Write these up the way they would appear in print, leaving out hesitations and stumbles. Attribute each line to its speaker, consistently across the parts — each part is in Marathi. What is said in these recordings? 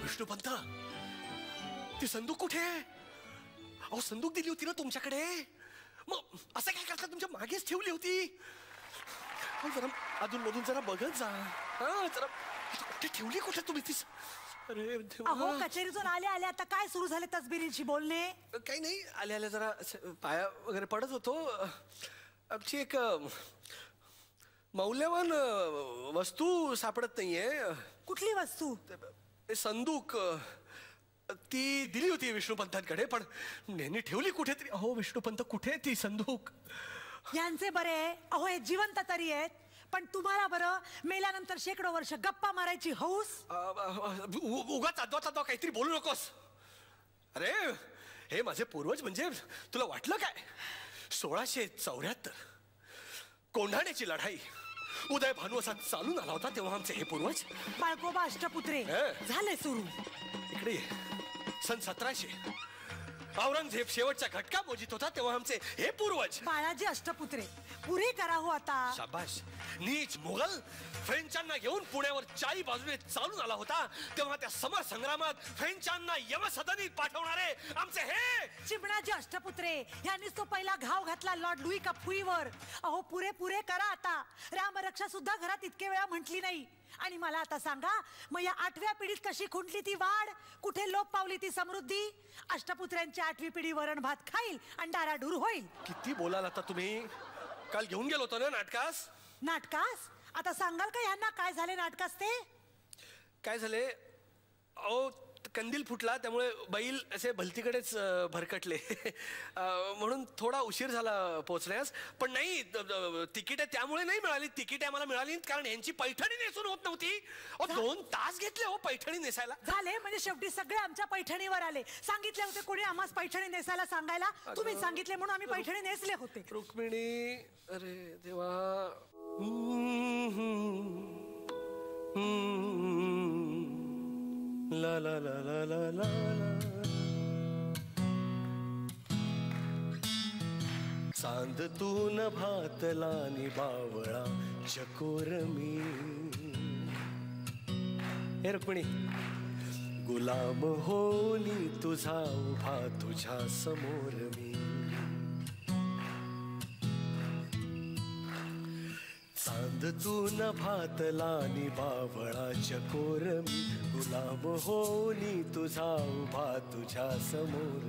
Speaker 1: विष्णुपंत, ती संदूक कुठे आहे? अहो संदूक दिली होती ना तुमच्याकडे, मग असं काय करता? तुमच्या मागेच ठेवली होती. जरा अजून मधून जरा बघत जा. जरा कुठे ठेवली, कुठे तुम्ही ती? अरे
Speaker 2: अहो कचेरीतून आले आले आता काय सुरू झाले तसबिरींची बोलणे?
Speaker 1: काही नाही, आले आले जरा पाया वगैरे पडत होतो. आमची एक मौल्यवान वस्तू सापडत नाहीये.
Speaker 2: कुठली वस्तू?
Speaker 1: संदूक. ती दिली होती विष्णुपंतांकडे, पण नेहमी ठेवली कुठे तरी. अहो विष्णुपंत, कुठे ती संदूक?
Speaker 2: यांचे बरे, अहो हे जिवंत तरी आहेत, पण तुम्हाला बरं मेल्यानंतर शेकडो वर्ष गप्पा मारायची हौस.
Speaker 1: उगाच अद्वा काहीतरी बोलू नकोस. अरे हे माझे पूर्वज म्हणजे तुला वाटलं काय? 1674 कोंढाण्याची लढाई उदय भानू असा चालून आला होता तेव्हा आमचे हे पूर्वज
Speaker 2: बाळकोबा अष्टपुत्रे झाले सुरू.
Speaker 1: इकडे सन 1700 औरंगजेब शेवटचा घटका मोजित होता तेव्हा आमचे हे पूर्वज
Speaker 2: बाळाजी अष्टपुत्रे पुरे करा हो आता.
Speaker 1: शाबाश. नीच मुघल फ्रेंचांना घेऊन पुण्यावर चारी बाजूने चालून आला होता तेव्हा त्या समर संग्रामात फ्रेंचांना यमसदनीत पाठवणारे आमचे हे
Speaker 2: चिमणाजी अष्टपुत्रे यांनीच तो पहिला घाव घातला लॉर्ड लुई कफुईवर. अहो पुरे पुरे करा आता. रामरक्षा सुद्धा घरात इतके वेळा म्हटली नाही. आणि मला आता सांगा, मग या 8व्या पिढीत कशी खुंटली ती वाढ? कुठे लोप पावली ती समृद्धी? अष्टपुत्र्यांची 8वी पिढी वरण भात खाईल आणि डाराडूर होईल.
Speaker 1: किती बोलाल आता तुम्ही? काल घेऊन गेलो होतो ना नाटकास.
Speaker 2: नाटकास? आता सांगाल का यांना काय झाले नाटकास ते?
Speaker 1: काय झाले? अहो कंदील फुटला त्यामुळे बैल असे भलतीकडेच भरकटले. म्हणून थोडा उशीर झाला पोहोचण्यास. पण नाही, तिकीट त्यामुळे नाही मिळाली. तिकीट आम्हाला मिळाली कारण यांची पैठणी नेसून होत नव्हती. 2 तास घेतले हो पैठणी नेसायला.
Speaker 2: झाले म्हणजे शेवटी सगळे आमच्या पैठणीवर आले. सांगितले होते कोणी आम्हाला पैठणी नेसायला सांगायला? तुम्ही सांगितले म्हणून आम्ही पैठणी नेसले होते.
Speaker 1: रुक्मिणी, अरे देवा. ला ला ला ला ला ला ला. चांदतून भातला निबावळा चकोर मी. हे रुक्मिणी, गुलाम होनी तुझा उभा तुझ्या समोर मी. चांदतून भातला निबावळा चकोर मी. गुलाम होनी तुझा उभा तुझ्या समोर.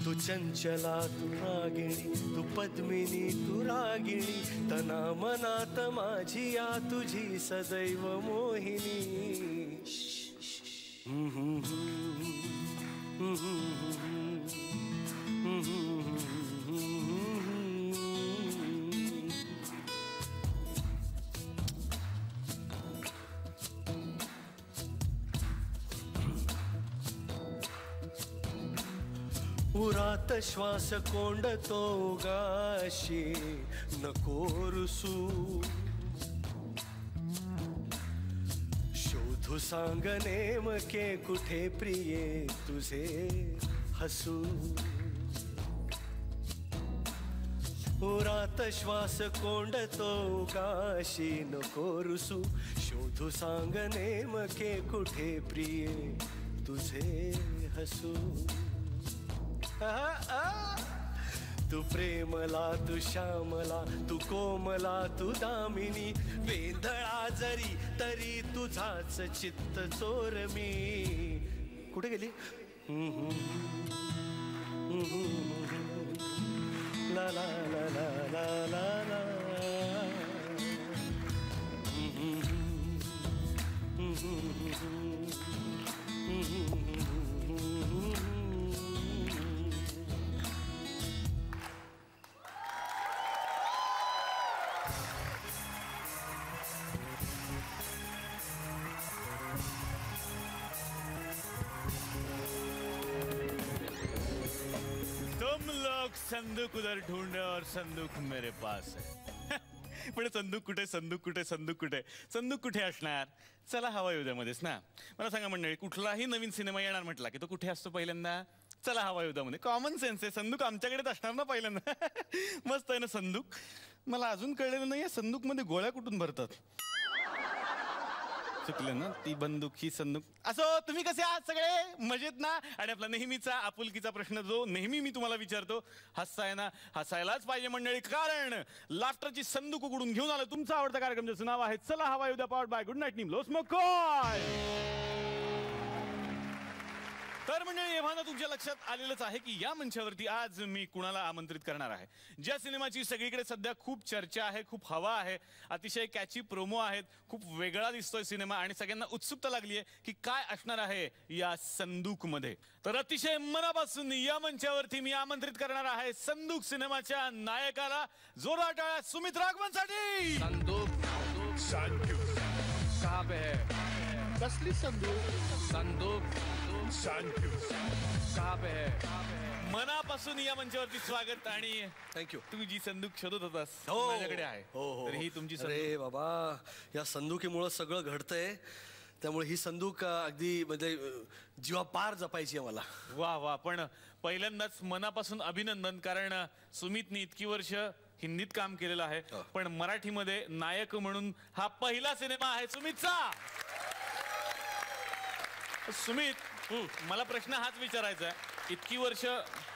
Speaker 1: तू चंचला तू रागिणी, तू पद्मिनी तू रागिणी. तना मनात माझी या तुझी सदैव मोहिनी. उरात श्वास कोंडतो गाशी नको रुसू. शोधू सांग नेमके कुठे प्रिये तुझे हसू. उरात श्वास कोंडतो गाशी नको रुसू. शोधू सांग नेमके कुठे प्रिये तुझे हसू. तू प्रेमला तू श्यामला तू कोमला तू दामिनी. वेंधळा जरी तरी तुझाच चित्त चोर मी. कुठे गेली? ला ला ला ला ला ला.
Speaker 3: तुम लोग संदूक उधर ढूंढे और संदूक मेरे पास है. पण संदूक कुठे, संदूक कुठे, संदूक कुठे, संदूक कुठे असणार? चला हवा युद्धामध्येच ना. मला सांगा मंडळी, कुठलाही नवीन सिनेमा येणार म्हटला की तो कुठे असतो पहिल्यांदा? चला हवा युद्धामध्ये. कॉमन सेन्स आहे. संदूक आमच्याकडेच असणार ना पहिल्यांदा. मस्त आहे ना संदूक. मला अजून कळलेलं नाही, या संदूकमध्ये गोळ्या कुठून भरतात. चुकलं ना, ती बंदूक ही संदूक. असो, तुम्ही कसे आहात सगळे? मजेत ना? आणि आपला नेहमीचा आपुलकीचा प्रश्न जो नेहमी मी तुम्हाला विचारतो, हसताय ना? हसायलाच पाहिजे मंडळी, कारण लाफ्टरची संदूक उघडून घेऊन आलं तुमचा आवडता कार्यक्रम, ज्याचं नाव आहे चला हवा येऊ द्या, powered by good night Neem low smoke coy. तर मंडळी, एव्हाना तुमच्या लक्षात आलेलंच आहे की या मंचावरती आज मी कुणाला आमंत्रित करणार आहे, ज्या सिनेमाची सगळीकडे सध्या खूप चर्चा आहे, खूप हवा आहे, अतिशय कॅची प्रोमो आहेत, खूप वेगळा दिसतोय सिनेमा आणि सगळ्यांना उत्सुकता लागली आहे की काय असणार आहे या संदूकमध्ये. तर अतिशय मनापासून या मंचावरती मी आमंत्रित करणार आहे संदूक सिनेमाच्या नायकाला. जोरदार टाळ्या सुमित राघवनसाठी.
Speaker 1: संदूक कहाँ पे है?
Speaker 4: कसली संदूक?
Speaker 1: संदूक कहाँ पे है?
Speaker 3: मनापासून या मंचावरती स्वागत. आणि
Speaker 1: थँक्यू.
Speaker 3: तुम्ही जी संदूक शोधत होतास
Speaker 1: हो
Speaker 3: माझ्याकडे आहे.
Speaker 1: हो
Speaker 3: तर ही तुमची संदूक.
Speaker 1: अरे बाबा, या संदुकीमुळं सगळं घडतंय, त्यामुळे ही संदूक अगदी म्हणजे जीवापार जपायची आहे मला.
Speaker 3: वा वा, पण पहिल्यांदाच मनापासून अभिनंदन, कारण सुमितनी इतकी वर्ष हिंदीत काम केलेलं आहे, पण मराठीमध्ये नायक म्हणून हा पहिला सिनेमा आहे सुमितचा. सुमित, मला प्रश्न हाच विचारायचा आहे, इतकी वर्ष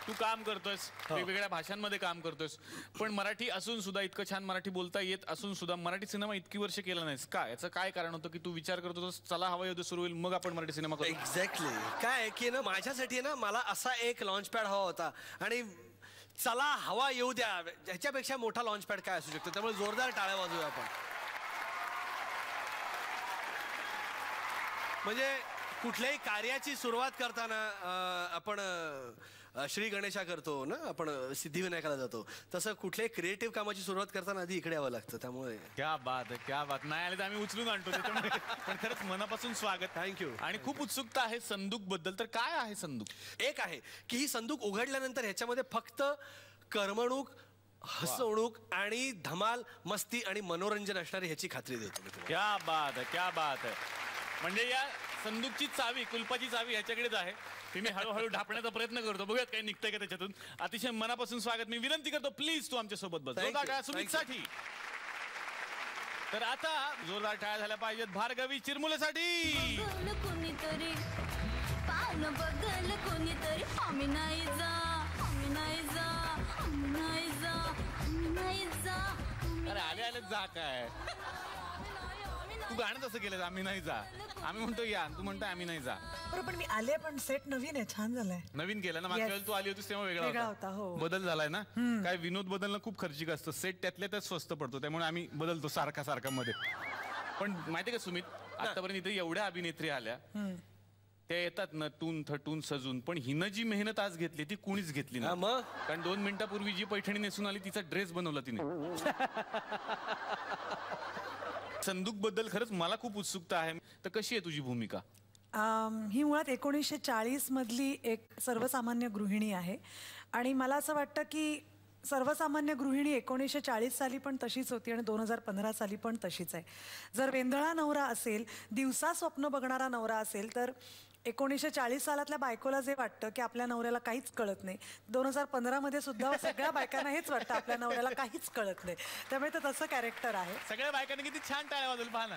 Speaker 3: तू काम करतोयस, वेगवेगळ्या भाषांमध्ये काम करतोयस, पण मराठी असून सुद्धा, इतकं छान मराठी बोलता येत असून सुद्धा मराठी सिनेमा इतकी वर्ष केला नाहीस का? याचं काय कारण होतं की तू विचार करत होतास चला हवा येऊ दे सुरू होईल मग आपण मराठी सिनेमा करू?
Speaker 1: एक्झॅक्टली. काय आहे की ना, माझ्यासाठी ना मला असा एक लॉन्च पॅड हवा होता, आणि चला हवा येऊ द्या ह्याच्यापेक्षा मोठा लॉन्च पॅड काय असू शकतो. त्यामुळे जोरदार टाळ्या वाजवूया आपण. म्हणजे कुठल्याही कार्याची सुरुवात करताना आपण श्री गणेशा करतो ना, आपण सिद्धिविनायकाला जातो, तसं कुठल्याही क्रिएटिव्ह कामाची सुरुवात करताना आधी इकडे यावं लागतं. त्यामुळे
Speaker 3: क्या बात आहे, क्या बात. नाही आले तर आम्ही उचलून आणतो त्याच्यामुळे. पण खरंच मनापासून स्वागत.
Speaker 1: थँक्यू.
Speaker 3: आणि खूप उत्सुकता आहे संदूक बद्दल. तर काय आहे संदूक?
Speaker 1: एक आहे की ही संदूक उघडल्यानंतर ह्याच्यामध्ये फक्त करमणूक, हसवणूक आणि धमाल, मस्ती आणि मनोरंजन असणारी ह्याची खात्री देतो मी तुम्हाला.
Speaker 3: क्या बात आहे, क्या बात आहे. म्हणजे या संदूकची चावी, कुलपाची चावी ह्याच्याकडेच आहे. ती मी हळूहळू ढापण्याचा प्रयत्न करतो, बघूयात काही निघतंय का त्याच्यातून. अतिशय मनापासून स्वागत. मी विनंती करतो प्लीज तू आमच्या सोबत बस. जोरदार टाळ्या सुमितसाठी. तर आता जोरदार टाळ्या झाल्या पाहिजेत भार्गवी चिरमुलेसाठी.
Speaker 5: कोणीतरी पाहुणं बघल, कोणीतरी आम्ही नाही जा, आम्ही नाही जा, आम्ही नाही जा, आम्ही नाही जा.
Speaker 3: अरे आले आले जा काय, तू गाणं तसं केलं आम्ही नाही जा. आम्ही म्हणतो या, तू म्हणतो आम्ही नाही जा.
Speaker 2: बरं, पण मी आले, पण सेट नवीन आहे, छान झालंय.
Speaker 3: नवीन केलं ना, मागच्या वेळेला तू आली होतीस तेव्हा
Speaker 2: वेगळा
Speaker 3: वेगळा
Speaker 2: होता, हो.
Speaker 3: बदल झालाय ना. काय विनोद बदलणं खूप खर्चिक असतं, सेट त्यातल्या त्यात स्वस्त पडतो, त्यामुळे आम्ही बदलतो सारखा सारखा मध्ये. पण माहितीये का सुमित, आतापर्यंत इथे एवढ्या अभिनेत्री आल्या, त्या येतात नटून थटून सजून, पण हिनं जी मेहनत आज घेतली ती कुणीच घेतली
Speaker 1: हा,
Speaker 3: नाही.
Speaker 1: मग
Speaker 3: कारण 2 मिनिटापूर्वी जी पैठणी नेसून आली तिचा ड्रेस बनवला तिने. संदूक बद्दल खरंच मला खूप उत्सुकता आहे. तर कशी आहे तुझी भूमिका?
Speaker 2: ही मुळात 1940 मधली एक सर्वसामान्य गृहिणी आहे, आणि मला असं वाटतं की सर्वसामान्य गृहिणी 1940 साली पण तशीच होती आणि 2015 साली पण तशीच आहे. जर वेंधळा नवरा असेल, दिवसा स्वप्न बघणारा नवरा असेल, तर 1940 सालातल्या बायकोला जे वाटतं की आपल्या नवऱ्याला काहीच कळत नाही, 2015 मध्ये सुद्धा सगळ्या बायकांना हेच वाटतं आपल्या नवऱ्याला काहीच कळत नाही. त्यामुळे तर तसं कॅरेक्टर आहे.
Speaker 3: सगळ्या बायकांनी किती छान टाळ्या वाजवल्या पहा ना.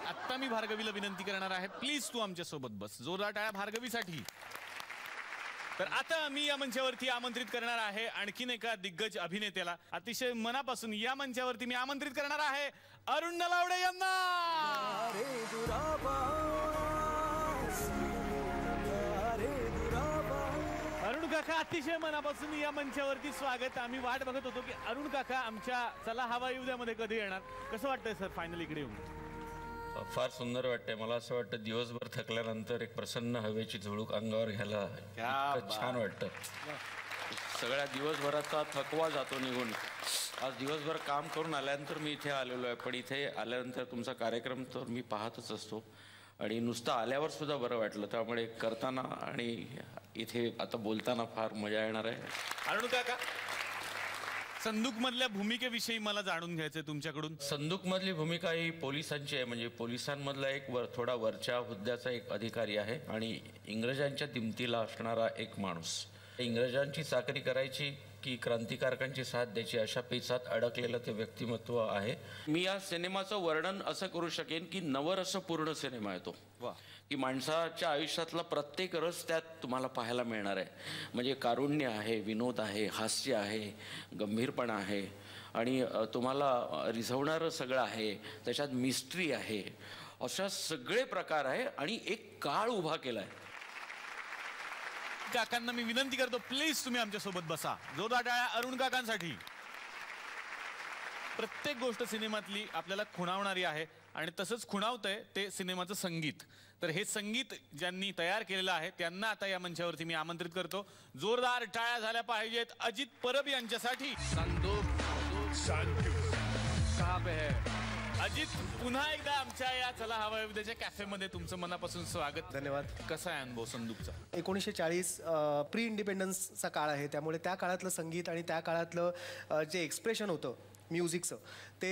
Speaker 3: आता मी भार्गवीला विनंती करणार आहे, प्लीज तू आमच्या सोबत बस. जोरदार टाळ्या भार्गवीसाठी. तर आता मी या मंचावरती आमंत्रित करणार आहे आणखीन एका दिग्गज अभिनेत्याला. अतिशय मनापासून या मंचावरती मी आमंत्रित करणार आहे अरुण नलावडे यांना. अरुण काका, अतिशय मनापासून या मंचावरती स्वागत. आम्ही वाट बघत होतो की अरुण काका आमच्या चला हवा येऊ द्या मध्ये कधी येणार. कसं वाटतंय सर फायनली इकडे येऊन?
Speaker 4: फार सुंदर वाटतंय. मला असं वाटतं दिवसभर थकल्यानंतर एक प्रसन्न हवेची झुळूक अंगावर घ्यायला इतकं छान वाटतं.
Speaker 6: सगळ्या दिवसभराचा थकवा जातो निघून. आज दिवसभर काम करून आल्यानंतर मी इथे आलेलो आहे, पण इथे आल्यानंतर तुमचा कार्यक्रम तर मी पाहतच असतो, आणि नुसतं आल्यावर सुद्धा बरं वाटलं. त्यामुळे करताना आणि इथे आता बोलताना फार मजा येणार आहे.
Speaker 3: अरुण काका, संदूक मधल्या भूमिकेविषयी मला जाणून घ्यायचंय तुमच्याकडून.
Speaker 4: संदूक मधली भूमिका ही पोलिसांची आहे. म्हणजे पोलिसांमधला एक थोडा वरच्या हुद्द्याचा एक अधिकारी आहे आणि इंग्रजांच्या दिमतीला असणारा एक माणूस. इंग्रजांची चाकरी करायची की क्रांतिकारकांची साथ द्यायची अशा पेचात अडकलेलं ते व्यक्तिमत्व आहे. मी या सिनेमाचं वर्णन असं करू शकेन की नवरसपूर्ण सिनेमा आहे तो. की माणसाच्या आयुष्यातला प्रत्येक रस त्यात तुम्हाला पाहायला मिळणार आहे. म्हणजे कारुण्य आहे, विनोद आहे, हास्य आहे, गंभीरपणा आहे आणि तुम्हाला रिझवणारं सगळं आहे. त्याच्यात मिस्ट्री आहे, अशा सगळे प्रकार आहे आणि एक काळ उभा केलाय.
Speaker 3: काकांना मी विनंती करतो, प्लीज तुम्ही आमच्यासोबत बसा. जोरदार टाळ्या अरुण काकांसाठी. प्रत्येक गोष्ट सिनेमातली आपल्याला खुणावणारी आहे आणि तसंच खुणावतंय ते सिनेमाचं संगीत. तर हे संगीत ज्यांनी तयार केलेलं आहे त्यांना आता या मंचावरती मी आमंत्रित करतो. जोरदार टाळ्या झाल्या पाहिजेत अजित परब यांच्यासाठी. अजित, पुन्हा एकदा आमच्या या चला हवा येऊ द्याच्या कॅफेमध्ये तुमचं मनापासून स्वागत.
Speaker 7: धन्यवाद.
Speaker 3: कसा आहे अनुभव संदूकचा?
Speaker 7: 1940 प्री इंडिपेंडन्सचा काळ आहे, त्यामुळे त्या काळातलं संगीत आणि त्या काळातलं जे एक्सप्रेशन होतं म्युझिकचं ते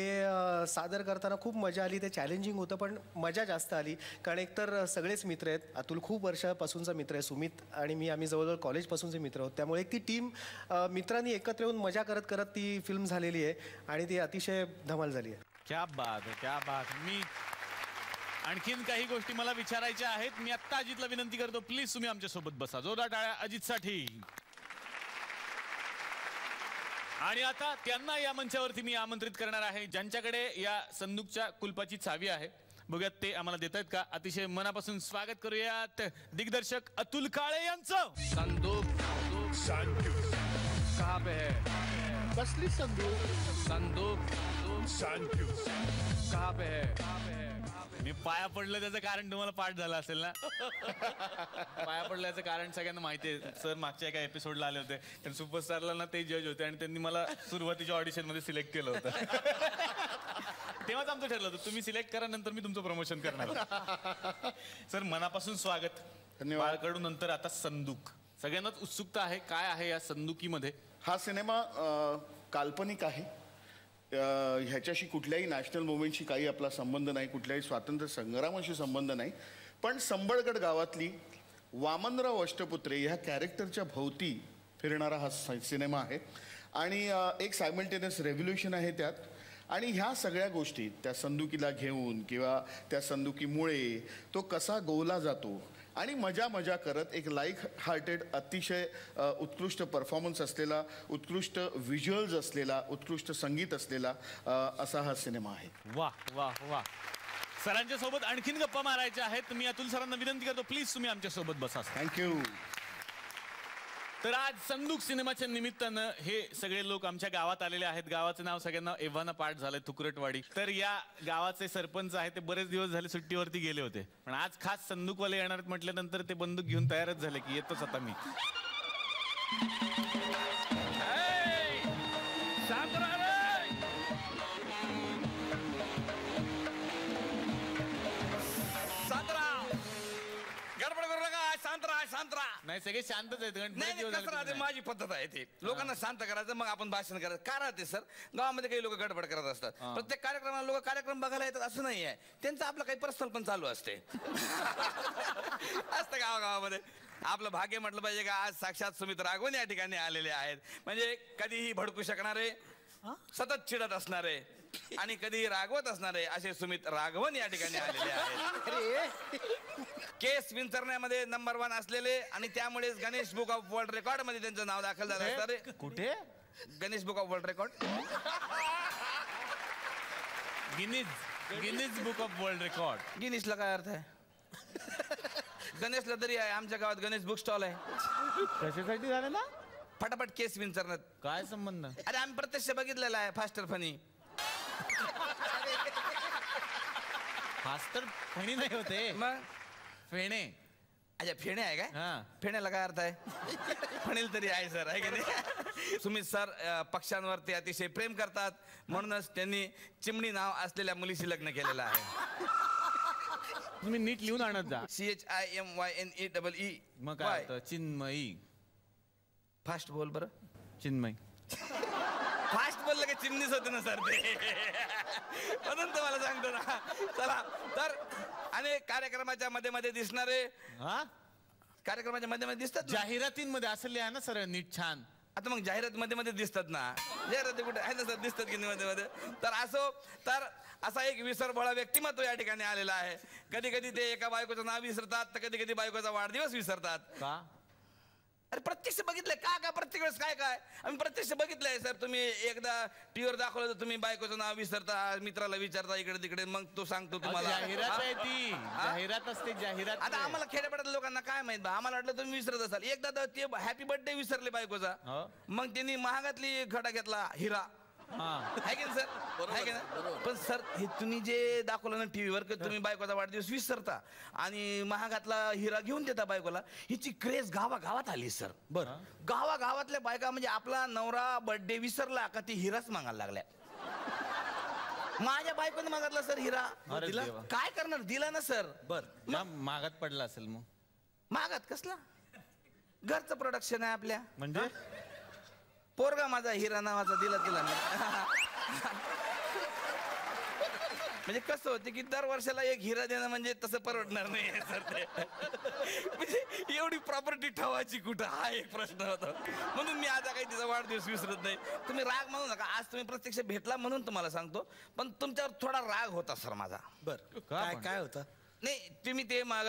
Speaker 7: सादर करताना खूप मजा आली. ते चॅलेंजिंग होतं पण मजा जास्त आली, कारण एकतर सगळेच मित्र आहेत. अतुल खूप वर्षापासूनचा मित्र आहे, सुमित आणि मी आम्ही जवळजवळ कॉलेजपासूनचे मित्र आहोत. त्यामुळे एक ती टीम मित्रांनी एकत्र येऊन मजा करत करत ती फिल्म झालेली आहे आणि ती अतिशय धमाल झाली आहे.
Speaker 3: क्या बात आहे, क्या बात. मी आणखीन काही गोष्टी मला विचारायच्या आहेत. मी आत्ता अजितला विनंती करतो, प्लीज तुम्ही आमच्यासोबत बसा. जोरदार टाळ्या अजितसाठी. आणि आता त्यांना या मंचावरती मी आमंत्रित करणार आहे ज्यांच्याकडे या संदूकच्या कुलपाची चावी आहे. बघूयात ते आम्हाला देत आहेत का. अतिशय मनापासून स्वागत करूयात दिग्दर्शक अतुल काळे यांचं.
Speaker 8: संदूक कहाँ पे है? कसली संदूक? संदूक कहाँ पे है?
Speaker 3: मी पाया पडलं त्याचं कारण तुम्हाला पाठ झालं असेल ना. पाया पडल्याचं कारण सगळ्यांना माहिती आहे. सर मागच्या एका एपिसोडला आले होते, तर सुपरस्टारला ना ते जज होते आणि त्यांनी मला सुरुवातीच्या ऑडिशन मध्ये सिलेक्ट केलं होतं. तेव्हाच आमचं ठरलं होतं तुम्ही सिलेक्ट करा, नंतर मी तुमचं प्रमोशन करणार. सर मनापासून स्वागत. बाळकडू नंतर आता संदूक. सगळ्यांनाच उत्सुकता आहे काय आहे या संदुकीमध्ये.
Speaker 9: हा सिनेमा काल्पनिक आहे. ह्याच्याशी कुठल्याही नॅशनल मुवमेंटशी काही आपला संबंध नाही, कुठल्याही स्वातंत्र्य संग्रामाशी संबंध नाही. पण संबळगड गावातली वामनराव अष्टपुत्रे ह्या कॅरेक्टरच्या भोवती फिरणारा हा सिनेमा आहे आणि एक सायमल्टेनियस रेव्होल्युशन आहे त्यात. आणि ह्या सगळ्या गोष्टी त्या संदुकीला घेऊन किंवा त्या संदुकीमुळे तो कसा गोवला जातो आणि मजा मजा करत एक लाईक हार्टेड अतिशय उत्कृष्ट परफॉर्मन्स असलेला, उत्कृष्ट व्हिज्युअल्स असलेला, उत्कृष्ट संगीत असलेला असा हा सिनेमा आहे.
Speaker 3: वा वा वा. सरांच्या सोबत आणखीन गप्पा मारायच्या आहेत. मी अतुल सरांना विनंती करतो, प्लीज तुम्ही आमच्या सोबत बसा.
Speaker 9: थँक्यू.
Speaker 3: तर आज संदूक सिनेमाच्या निमित्तानं हे सगळे लोक आमच्या गावात आलेले आहेत. गावाचं नाव सगळ्यांना एव्हाना पाठ झालंय, तुकरटवाडी. तर या गावाचे सरपंच आहेत, ते बरेच दिवस झाले सुट्टीवरती गेले होते, पण आज खास संदूकवाले येणार आहेत म्हटल्यानंतर ते बंदूक घेऊन तयारच झाले की येतोच आता मी. नाही सगळे शांतच आहेत.
Speaker 10: माझी पद्धत आहे ती लोकांना शांत करायचं, मग आपण भाषण करायचं. का राहते सर, गावामध्ये काही लोक गडबड करत असतात. प्रत्येक कार्यक्रमाला लोक कार्यक्रम बघायला येतात असं नाही आहे. त्यांचं आपलं काही पर्सनल पण चालू असते. असतं गावागावामध्ये. आपलं भाग्य म्हटलं पाहिजे का आज साक्षात सुमित राघवन या ठिकाणी आलेले आहेत. म्हणजे कधीही भडकू शकणारे, सतत चिडत असणारे आणि कधीही रागवत असणारे असे सुमित राघवन या ठिकाणी आलेले आहेत. केस विंचरण्यामध्ये नंबर 1 असलेले आणि त्यामुळेच Ganesh book of world record मध्ये त्यांचं नाव दाखल झालं असणारे.
Speaker 3: कुठे?
Speaker 10: Ganesh book of world record.
Speaker 3: Guinness book of world record.
Speaker 10: गिनीजला काय अर्थ आहे? गणेशला तरी आहे. आमच्या गावात गणेश बुक स्टॉल आहे.
Speaker 3: कशासाठी झालं ना?
Speaker 10: फटाफट केस विंचरण्यात.
Speaker 3: काय संबंध?
Speaker 10: अरे आम्ही प्रत्यक्ष बघितलेला आहे. Faster funny.
Speaker 3: फास्टर फणी नाही होते,
Speaker 10: मग
Speaker 3: फेणे.
Speaker 10: अच्छा फेणे आहे काय? फेण्याला काय अर्थ आहे? फणील तरी आहे सर, आहे की नाही? सुमित सर पक्ष्यांवरती अतिशय प्रेम करतात, म्हणूनच त्यांनी चिमणी नाव असलेल्या मुलीशी लग्न केलेलं आहे.
Speaker 3: तुम्ही नीट लिहून आणत जा.
Speaker 10: CHIMYNEEE.
Speaker 3: मग काय चिन्मयी.
Speaker 10: फास्ट बोल बरं.
Speaker 3: चिन्मयी.
Speaker 10: फास्ट बोललं की चिमणीच होते ना सर ते, म्हणून तुम्हाला सांगतो ना. चला तर आणि कार्यक्रमाच्या मध्ये मध्ये दिसणारे, कार्यक्रमाच्या मध्ये मध्ये दिसतात
Speaker 3: जाहिरातींमध्ये असं लिहा ना सर नीट छान.
Speaker 10: आता मग जाहिरात मध्ये मध्ये दिसतात ना, जाहिराती कुठे आहे ना सर, दिसतात की मध्ये मध्ये. तर असो, तर असा एक विसरभोळा व्यक्तिमत्व या ठिकाणी आलेला आहे. कधी कधी ते एका बायकोचं नाव विसरतात, तर कधी कधी बायकोचा वाढदिवस विसरतात.
Speaker 3: का?
Speaker 10: अरे प्रत्यक्ष बघितलंय का प्रत्येक वेळेस काय आम्ही प्रत्यक्ष बघितलंय सर. तुम्ही एकदा टीव्हीवर दाखवलं तर तुम्ही बायकोचं नाव विसरता, मित्राला विचारता इकडे तिकडे, मग तो सांगतो तुम्हाला.
Speaker 3: जाहिरात आहे ती, जाहिरात असते, जाहिरात.
Speaker 10: आता आम्हाला खेड्यापाड्यातल्या लोकांना काय माहित बा, आम्हाला वाटलं तुम्ही विसरत असाल. एकदा तर ते हॅपी बर्थडे विसरले बायकोचा, मग त्यांनी महागातली घडा घेतला, हिरा. आहे की सर, आहे की ना? पण सर हे तुम्ही जे दाखवलं ना टीव्हीवर, तुम्ही बायकोचा वाढदिवस विसरता आणि महागातला हिरा घेऊन देता बायकोला, हिची क्रेज गावागावात आली सर. बरं, गावागावातल्या बायका म्हणजे आपला नवरा बर्थडे विसरला का ती हिराच मागायला लागल्या. माझ्या बायकोने मागितला सर हिरा, दिला. काय करणार, दिला ना सर.
Speaker 3: बर, मागात पडला असेल. मग
Speaker 10: मागात कसला, घरचं प्रोडक्शन आहे आपल्या.
Speaker 3: म्हणजे
Speaker 10: पोरगा माझा हिरा नावाचा दिला तिला. म्हणजे कसं होते की दर वर्षाला एक हिरा देणं म्हणजे तसं परवडणार नाही सर ते. म्हणजे एवढी प्रॉपर्टी ठेवायची कुठं, हा एक प्रश्न होता. म्हणून मी आता काही तिचा वाढदिवस विसरत नाही. तुम्ही राग म्हणू नका, आज तुम्ही प्रत्यक्ष भेटला म्हणून तुम्हाला सांगतो, पण तुमच्यावर थोडा राग होता सर माझा.
Speaker 1: बरं, काय होतं?
Speaker 10: नाही, तुम्ही ते माग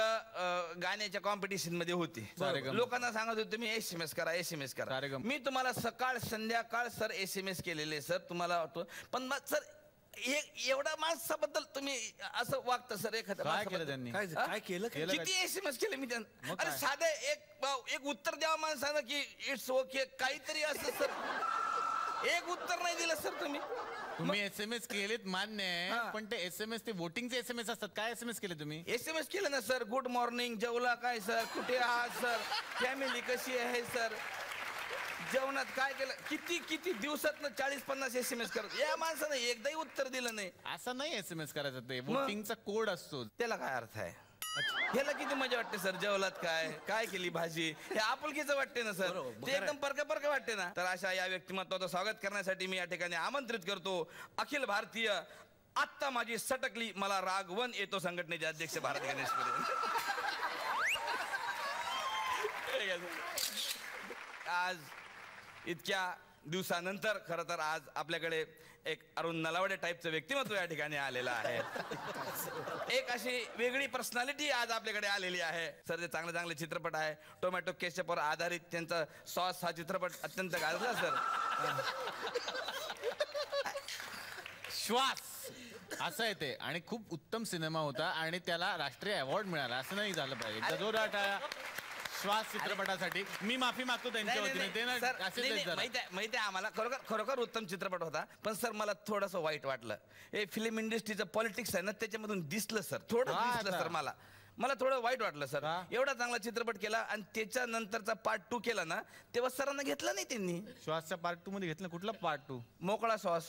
Speaker 10: गाण्याच्या कॉम्पिटिशन मध्ये होते, लोकांना सांगत होते तुम्ही SMS करा, SMS करा. मी तुम्हाला सकाळ संध्याकाळ सर SMS केलेले सर, तुम्हाला वाटतो. पण मग सर एवढा माणसाबद्दल तुम्ही असं वागता सर.
Speaker 3: काय केलं त्यांनी?
Speaker 1: काय केलं?
Speaker 10: किती SMS केले मी त्यांना. अरे साधं एक उत्तर द्यावं माणसानं की इट्स ओके काहीतरी असं सर. एक उत्तर नाही दिलं सर तुम्ही.
Speaker 3: SMS केलेत मान्य आहे, पण ते SMS ते वोटिंगचे SMS असतात. काय SMS केले तुम्ही?
Speaker 10: SMS केलं ना सर, गुड मॉर्निंग, जेवला काय सर, कुठे आहात सर, फॅमिली कशी आहे सर, जेवणात काय केलं, किती दिवसात 40-50 SMS करत. या माणसानं एकदाही उत्तर दिलं नाही.
Speaker 3: असं नाही SMS करायचं, ते वोटिंगचा कोड असतो.
Speaker 10: त्याला काय अर्थ आहे? ह्याला किती मजा वाटते सर, जेवलात काय केली भाजी, हे आपुलकीचं वाटते ना सर, ते एकदम परक वाटते ना. तर अशा या व्यक्तिमत्वाचं स्वागत करण्यासाठी मी या ठिकाणी आमंत्रित करतो अखिल भारतीय आत्ता माझी सटकली मला रागवन येतो संघटनेचे अध्यक्ष भारत गणेश आज इतक्या दिवसानंतर खरं तर आज आपल्याकडे एक अरुण नलावडे टाईपचं व्यक्तिमत्व या ठिकाणी आलेलं आहे. एक अशी वेगळी पर्सनॅलिटी आज आपल्याकडे आलेली आहे सर. ते चांगले चित्रपट आहे, टोमॅटो केचपवर आधारित त्यांचा सॉस हा चित्रपट अत्यंत गाजला सर.
Speaker 3: श्वास असं आहे ते, आणि खूप उत्तम सिनेमा होता आणि त्याला राष्ट्रीय अवॉर्ड मिळाला. असं नाही झालं पाहिजे. जोरात श्वास चित्रपटासाठी मी माफी मागतो त्यांच्या वतीने. ते ना
Speaker 10: माहिती आहे आम्हाला, खरोखर उत्तम चित्रपट होता. पण सर मला थोडंसं वाईट वाटलं, हे फिल्म इंडस्ट्रीचं पॉलिटिक्स आहे ना त्याच्यामधून दिसलं सर, थोडं दिसलं सर. मला थोडं वाईट वाटलं सर. एवढा चांगला चित्रपट केला आणि त्याच्या नंतरचा पार्ट 2 केला ना, तेव्हा सरांना घेतला नाही त्यांनी.
Speaker 3: श्वासच्या पार्ट 2 मध्ये घेतलं. कुठला पार्ट 2?
Speaker 10: मोकळा श्वास.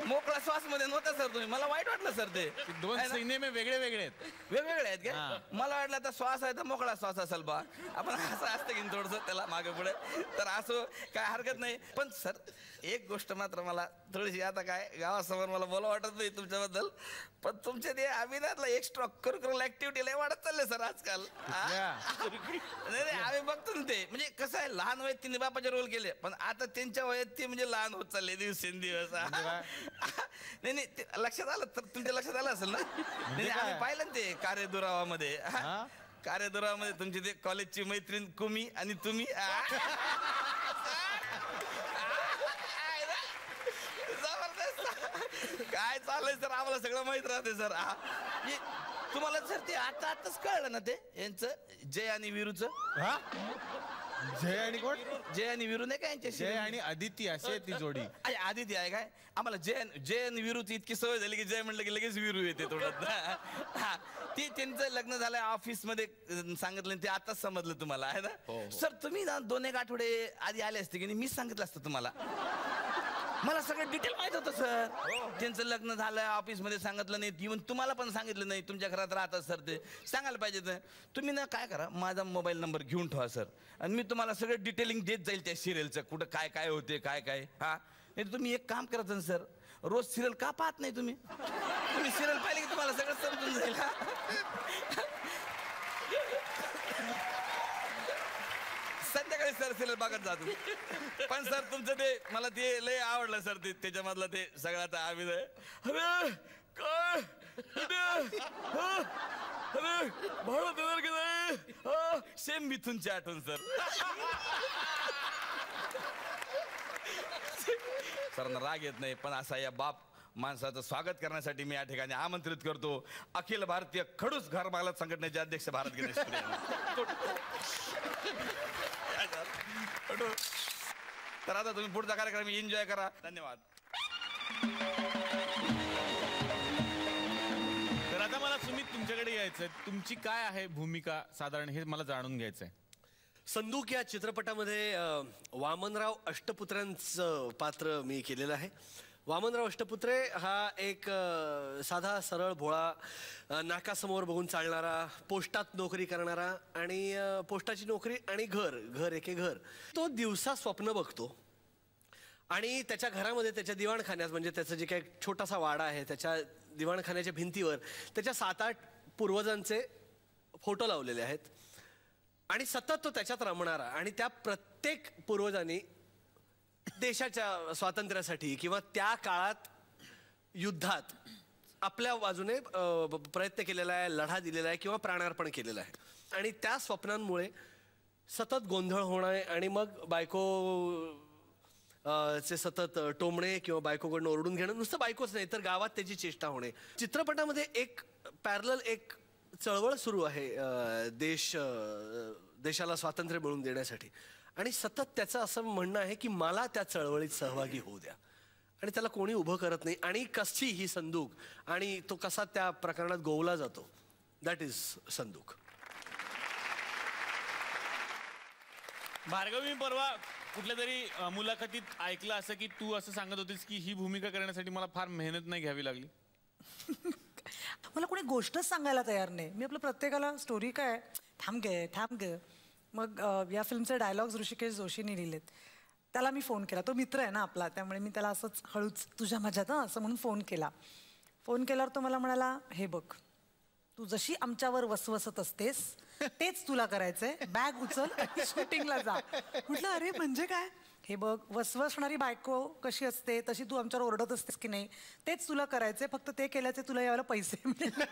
Speaker 10: मोकळा श्वास मध्ये नव्हता सर तुम्ही. मला वाईट वाटलं सर. ते
Speaker 3: दोन सिनेमे वेगळे
Speaker 10: आहेत का? मला वाटलं आता श्वास आहे तर मोकळा श्वास असेल बा, आपण असं असतं की थोडस त्याला मागे पुढे. तर असं काय हरकत नाही. पण सर एक गोष्ट मात्र मला थोडीशी, आता काय गावासमोर मला बोला वाटत नाही तुमच्याबद्दल, पण तुमच्या ते अभिनयातला एक्स्ट्रा करिक्युलर ऍक्टिव्हिटी लय वाढत चालले सर आजकाल. नाही आम्ही बघतो ना ते, म्हणजे कसं आहे, लहान वयात तिने बापाचे रोल केले, पण आता त्यांच्या वयात ते म्हणजे लहान होत चालले दिवसेंदिवस. नाही ते लक्षात आलं तर, तुमच्या लक्षात आलं असेल ना. नाही आम्ही पाहिलं ना ते कार्यदुरावामध्ये. कार्यदुरावामध्ये तुमची ते कॉलेजची मैत्रीण कुमी आणि तुम्ही काय चाललंय सर, आम्हाला सगळं माहित राहते सर. तुम्हाला सर ते आताच कळलं ना ते यांचं जय आणि वीरूचं.
Speaker 3: जय आणि कोण?
Speaker 10: जय आणि वीरू नाही का यांच्याशी?
Speaker 3: जय आणि आदिती अशी ती जोडी.
Speaker 10: आदिती आहे काय? आम्हाला जय आणि वीरूची इतकी सवय झाली की जय म्हणलं की लगेच वीरू येते थोडं. ती त्यांचं लग्न झालंय ऑफिस मध्ये सांगितलं, ते आताच समजलं तुम्हाला आहे ना सर. तुम्ही ना 2-1 आठवडे आधी आले असते की मी सांगितलं असतं तुम्हाला. मला सगळं डिटेल माहित होतं सर. त्यांचं लग्न झालं ऑफिस मध्ये सांगितलं नाही, इव्हन तुम्हाला पण सांगितलं नाही. तुमच्या घरात राहतात सर, ते सांगायला पाहिजे. तर तुम्ही ना काय करा, माझा मोबाईल नंबर घेऊन ठेवा सर, आणि मी तुम्हाला सगळं डिटेलिंग देत जाईल त्या सिरियलचं, कुठं काय काय होते काय काय. हा नाही तुम्ही एक काम करायचं सर, रोज सिरियल का पाहत नाही तुम्ही? तुम्ही सिरियल पाहिले की तुम्हाला सगळं समजून जाईल. संध्याकाळी सर सिरियल बघत जातो. पण सर तुमचं ते मला ते लय आवडलं सर, ते त्याच्यामधलं ते सगळ्यात अभिनय. अरे काय अरे भाडं देणार की नाही, सेम मिथूनची आठवण सर. सरांना राग येत नाही, पण असा या बाप माणसाचं स्वागत करण्यासाठी मी या ठिकाणी आमंत्रित करतो अखिल भारतीय खडूस घर मालक संघटनेचे अध्यक्ष भारत गणेश पुरे. तर आता तुम्ही पुढचा कार्यक्रम एन्जॉय करा. धन्यवाद.
Speaker 3: तर आता मला सुमित तुमच्याकडे यायचंय, तुमची काय आहे भूमिका साधारण हे मला जाणून घ्यायचंय.
Speaker 1: संदूक या चित्रपटामध्ये वामनराव अष्टपुत्र्यांचं पात्र मी केलेलं आहे. वामनराव अष्टपुत्रे हा एक साधा सरळ भोळा नाकासमोर बघून चालणारा, पोस्टात नोकरी करणारा आणि पोस्टाची नोकरी आणि घर एके घर. तो दिवसा स्वप्न बघतो आणि त्याच्या घरामध्ये त्याच्या दिवाणखान्यात, म्हणजे त्याचं जे काही छोटासा वाडा आहे त्याच्या दिवाणखान्याच्या भिंतीवर त्याच्या 7-8 पूर्वजांचे फोटो लावलेले आहेत आणि सतत तो त्याच्यात रमणारा. आणि त्या प्रत्येक पूर्वजांनी देशाच्या स्वातंत्र्यासाठी किंवा त्या काळात युद्धात आपल्या बाजूने प्रयत्न केलेला आहे, लढा दिलेला आहे किंवा प्राणार्पण केलेलं आहे. आणि त्या स्वप्नांमुळे सतत गोंधळ होणे आणि मग बायको चे सतत टोमणे किंवा बायकोकडनं ओरडून घेणं, नुसतं बायकोच नाही तर गावात त्याची चेष्टा होणे. चित्रपटामध्ये एक पॅरलल एक चळवळ सुरू आहे देशाला स्वातंत्र्य मिळवून देण्यासाठी. आणि सतत त्याचं असं म्हणणं आहे की मला त्या चळवळीत सहभागी होऊ द्या. आणि त्याला कोणी उभं करत नाही. आणि कशी ही संदूक आणि तो कसा त्या प्रकरणात गोवला जातो, दॅट इज संदूक.
Speaker 3: भार्गवी, परवा कुठल्या तरी मुलाखतीत ऐकलं असं की तू असं सांगत होतीस की ही भूमिका करण्यासाठी मला फार मेहनत नाही घ्यावी लागली.
Speaker 2: मला कोणी गोष्टच सांगायला तयार नाही. मी आपलं प्रत्येकाला स्टोरी काय थांब गे. मग या फिल्मचे डायलॉग्स ऋषिकेश जोशींनी लिहिलेत. त्याला मी फोन केला, तो मित्र आहे ना आपला, त्यामुळे मी त्याला असंच हळूच तुझ्या माझ्यात असं म्हणून फोन केल्यावर तो मला म्हणाला, हे बघ तू जशी आमच्यावर वसवसत असतेस तेच तुला करायचंय, बॅग उचल आणि शूटिंगला जा. म्हटलं अरे म्हणजे काय. हे बघ वसवसणारी बायको कशी असते तशी तू आमच्यावर ओरडत असतेस की नाही, तेच तुला करायचंय, फक्त ते केल्याचे तुला यावेळेला पैसे मिळेल.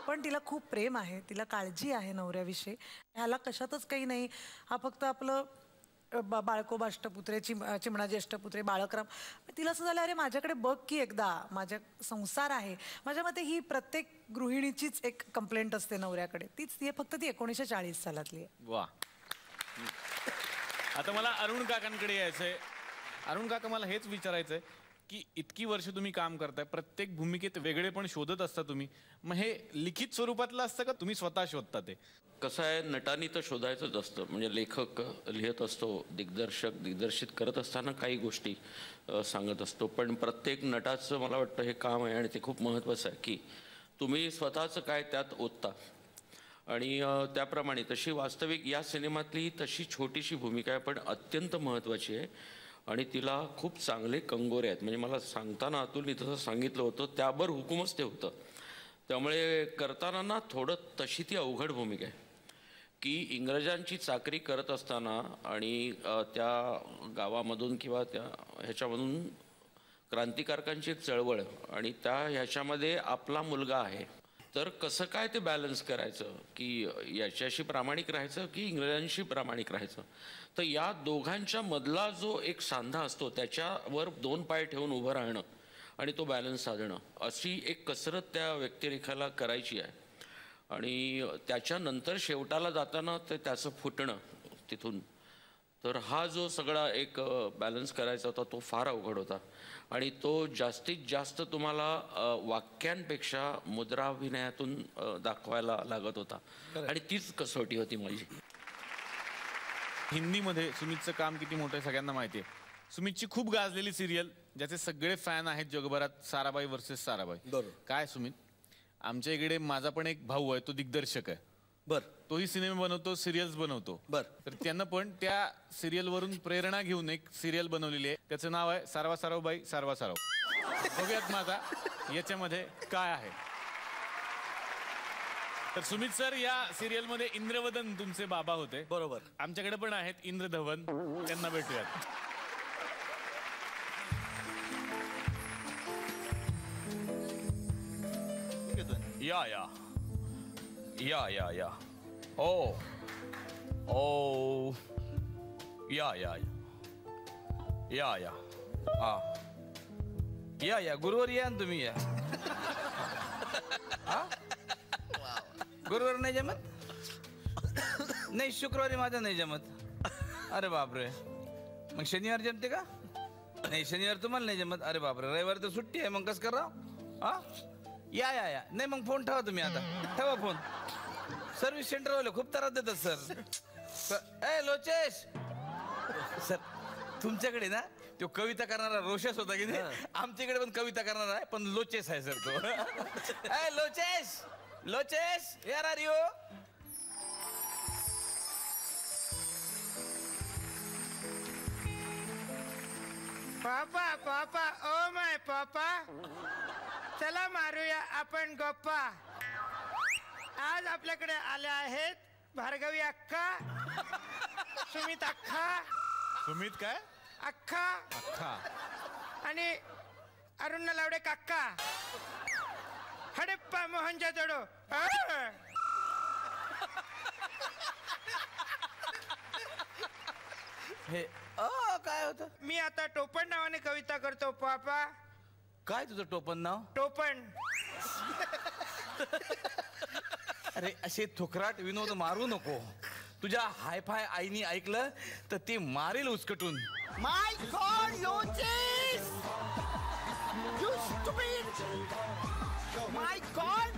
Speaker 2: पण तिला खूप प्रेम आहे, तिला काळजी आहे नवऱ्याविषयी, ह्याला कशातच काही नाही. हा फक्त आपलं बाळकोबा अष्टपुत्रे, चिमणाजी अष्टपुत्रे, बाळकराम. तिला असं झालं अरे माझ्याकडे बघ की एकदा, माझ्या संसार आहे. माझ्या मते ही प्रत्येक गृहिणीचीच एक कंप्लेंट असते नवऱ्याकडे, तीच ती फक्त ती 1940 सालातली आहे.
Speaker 3: वा. आता मला अरुण काकांकडे यायचंय. अरुण काका, मला हेच विचारायचंय की इतकी वर्ष तुम्ही काम करताय, प्रत्येक भूमिकेत वेगळे पण शोधत असता तुम्ही, मग हे लिखित स्वरूपातलं असतं का तुम्ही स्वतः शोधता ते?
Speaker 4: कसं आहे, नटांनी तर शोधायचंच असतं. म्हणजे लेखक लिहित असतो, दिग्दर्शक दिग्दर्शित करत असताना काही गोष्टी सांगत असतो, पण प्रत्येक नटाचं मला वाटतं हे काम आहे आणि ते खूप महत्त्वाचं आहे की तुम्ही स्वतःचं काय त्यात ओतता. आणि त्याप्रमाणे तशी वास्तविक या सिनेमातली तशी छोटीशी भूमिका आहे पण अत्यंत महत्त्वाची आहे आणि तिला खूप चांगले कंगोरे आहेत. म्हणजे मला सांगताना अतुलनी तसं सांगितलं होतं, त्यावर हुकूमच ते होतं. त्यामुळे करताना ना थोडं तशी ती अवघड भूमिका आहे की इंग्रजांची चाकरी करत असताना आणि त्या गावामधून किंवा त्या ह्याच्यामधून क्रांतिकारकांची एक चळवळ आणि त्या ह्याच्यामध्ये आपला मुलगा आहे, तर कसं काय ते बॅलन्स करायचं की याच्याशी प्रामाणिक राहायचं की इंग्रजांशी प्रामाणिक राहायचं. तर या दोघांच्या मधला जो एक सांधा असतो त्याच्यावर 2 पाय ठेवून उभं राहणं आणि तो बॅलन्स साधणं, अशी एक कसरत त्या व्यक्तिरेखाला करायची आहे. आणि त्याच्यानंतर शेवटाला जाताना ते त्याचं फुटणं तिथून, तर हा जो सगळा एक बॅलन्स करायचा होता तो फार अवघड होता आणि तो जास्तीत जास्त तुम्हाला वाक्यांपेक्षा मुद्राभिनयातून दाखवायला लागत होता आणि तीच कसोटी होती माझी.
Speaker 3: हिंदीमध्ये सुमितचं काम किती मोठं आहे सगळ्यांना माहिती आहे. सुमितची खूप गाजलेली सिरियल ज्याचे सगळे फॅन आहेत जगभरात, साराबाई वर्सेस साराबाई.
Speaker 1: बरोबर.
Speaker 3: काय सुमित, आमच्या इकडे माझा पण एक भाऊ आहे, तो दिग्दर्शक आहे.
Speaker 1: बर.
Speaker 3: तोही सिनेमे बनवतो, सिरियल्स बनवतो.
Speaker 1: बर.
Speaker 3: तर त्यानं पण त्या सिरियलवरून प्रेरणा घेऊन एक सिरियल बनवलेली आहे, त्याचं नाव आहे सारवा सारवबाई सारवा सारव. बघूयात माझा याच्यामध्ये काय आहे. तर सुमित सर या सिरियल मध्ये इंद्रवदन तुमचे बाबा होते.
Speaker 1: बरोबर.
Speaker 3: आमच्याकडे पण आहेत इंद्रधवन, त्यांना भेटूयात.
Speaker 10: या या या या या ओ ओ या या या या हा या या गुरुवार या ना तुम्ही या. हा गुरुवार नाही जमत. नाही शुक्रवारी माझं नाही जमत. अरे बापरे. मग शनिवार जमते का? नाही शनिवार तुम्हाला नाही जमत. अरे बापरे रविवार तर सुट्टी आहे. मग कसं करा. हा या या या नाही मग फोन ठेवा तुम्ही. आता ठेवा फोन. सर्व्हिस सेंटरवाले खूप त्रास देतात सर. ए लोचेश सर तुमच्याकडे ना तो कविता करणारा रोशेस होता की नाही. आमच्याकडे पण कविता करणारा आहे पण लोचेस आहे सर तो. ए लोचेश लोचेश यार R you.
Speaker 11: Papa papa oh my पापा चला मारूया आपण गप्पा. आज आपल्याकडे आल्या आहेत भार्गवी अक्का, सुमित अक्का,
Speaker 3: सुमित काय
Speaker 11: अक्का
Speaker 3: अख्खा
Speaker 11: आणि अरुण लावडे काक्का. हडप्पा मोहनच्या जोडो.
Speaker 10: हे काय होतं.
Speaker 11: मी आता टोपण नावाने कविता करतो पापा.
Speaker 10: काय तुझं टोपण नाव.
Speaker 11: टोपण.
Speaker 10: अरे असे थुकराट विनोद मारू नको. तुझ्या हायफाय आईनी ऐकलं तर ते मारेल उचकटून.
Speaker 12: माय गॉड लोचेस you stupid. My God